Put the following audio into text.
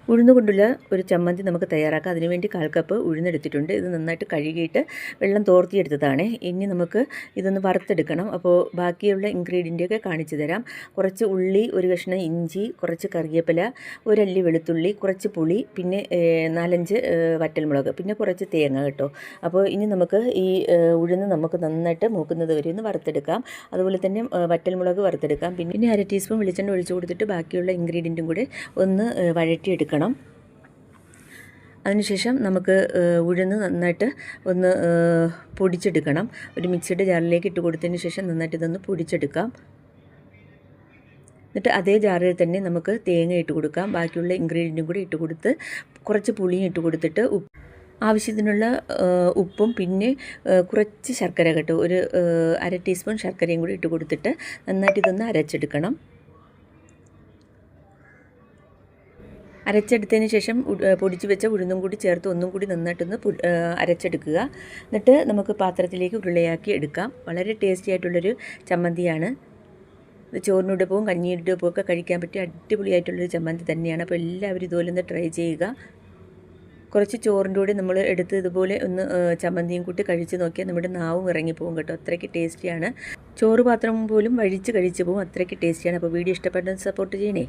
ഉഴുന്ന് കൊണ്ടുള്ള ഒരു ചമ്മന്തി നമുക്ക് തയ്യാറാക്കാം. അതിനുവേണ്ടി 1/4 കപ്പ് ഉഴുന്നെടുത്തിട്ടുണ്ട്. ഇത് നന്നായിട്ട് കഴുകിയിട്ട് വെള്ളം തോർത്തിയെടുത്തതാണ്. ഇനി നമുക്ക് ഇതൊന്ന് വറുത്തെടുക്കണം. അപ്പോൾ ബാക്കിയുള്ള ഇൻഗ്രീഡിയൻ്റൊക്കെ കാണിച്ചു തരാം. കുറച്ച് ഉള്ളി, ഒരു കഷ്ണം ഇഞ്ചി, കുറച്ച് കറിവേപ്പില, ഒരല്ലി വെളുത്തുള്ളി, കുറച്ച് പുളി, പിന്നെ 4-5 വറ്റൽമുളക്, പിന്നെ കുറച്ച് തേങ്ങ കേട്ടോ. അപ്പോൾ ഇനി നമുക്ക് ഈ ഉഴുന്ന് നമുക്ക് നന്നായിട്ട് മൂക്കുന്നത് വരെ ഒന്ന് വറുത്തെടുക്കാം. അതുപോലെ തന്നെ വറ്റൽമുളക് വറുത്തെടുക്കാം. പിന്നെ 1/2 ടീസ്പൂൺ വെളിച്ചെണ്ണ ഒഴിച്ച് കൊടുത്തിട്ട് ബാക്കിയുള്ള ഇൻഗ്രീഡിയൻറ്റും കൂടെ ഒന്ന് വഴറ്റിയെടുക്കണം. അതിനുശേഷം നമുക്ക് ഉഴുന്ന് നന്നായിട്ട് ഒന്ന് പൊടിച്ചെടുക്കണം. ഒരു മിക്സിയുടെ ജാറിലേക്ക് ഇട്ട് കൊടുത്തതിന് ശേഷം നന്നായിട്ട് ഇതൊന്ന് പൊടിച്ചെടുക്കാം. എന്നിട്ട് അതേ ജാറിൽ തന്നെ നമുക്ക് തേങ്ങ ഇട്ട് കൊടുക്കാം. ബാക്കിയുള്ള ഇൻഗ്രീഡിയൻറ്റും കൂടി ഇട്ട് കൊടുത്ത് കുറച്ച് പുളിയും ഇട്ട് കൊടുത്തിട്ട് ആവശ്യത്തിനുള്ള ഉപ്പും പിന്നെ കുറച്ച് ശർക്കര കേട്ടോ, ഒരു 1/2 ടീസ്പൂൺ ശർക്കരയും കൂടി ഇട്ട് കൊടുത്തിട്ട് നന്നായിട്ട് ഇതൊന്ന് അരച്ചെടുക്കണം. അരച്ചെടുത്തതിന് ശേഷം പൊടിച്ച് വെച്ച ഉഴുന്നും കൂടി ചേർത്ത് ഒന്നും കൂടി നന്നായിട്ടൊന്ന് അരച്ചെടുക്കുക. എന്നിട്ട് നമുക്ക് പാത്രത്തിലേക്ക് ഉരുളയാക്കി എടുക്കാം. വളരെ ടേസ്റ്റി ആയിട്ടുള്ളൊരു ചമ്മന്തിയാണ്. ഇത് ചോറിനോടൊപ്പവും കഞ്ഞിയോടൊപ്പവും ഒക്കെ കഴിക്കാൻ പറ്റിയ അടിപൊളിയായിട്ടുള്ളൊരു ചമ്മന്തി തന്നെയാണ്. അപ്പോൾ എല്ലാവരും ഇതുപോലെ ഒന്ന് ട്രൈ ചെയ്യുക. കുറച്ച് ചോറിൻ്റെ കൂടെ നമ്മൾ എടുത്ത് ഇതുപോലെ ഒന്ന് ചമ്മന്തിയും കൂട്ടി കഴിച്ച് നോക്കിയാൽ നമ്മുടെ നാവും ഇറങ്ങിപ്പോകും കേട്ടോ. അത്രയ്ക്ക് ടേസ്റ്റിയാണ്. ചോറ് പാത്രം പോലും വഴിച്ച് കഴിച്ച് പോകും. അത്രയ്ക്ക് ടേസ്റ്റിയാണ്. അപ്പോൾ വീഡിയോ ഇഷ്ടപ്പെട്ടെന്ന് സപ്പോർട്ട് ചെയ്യണേ.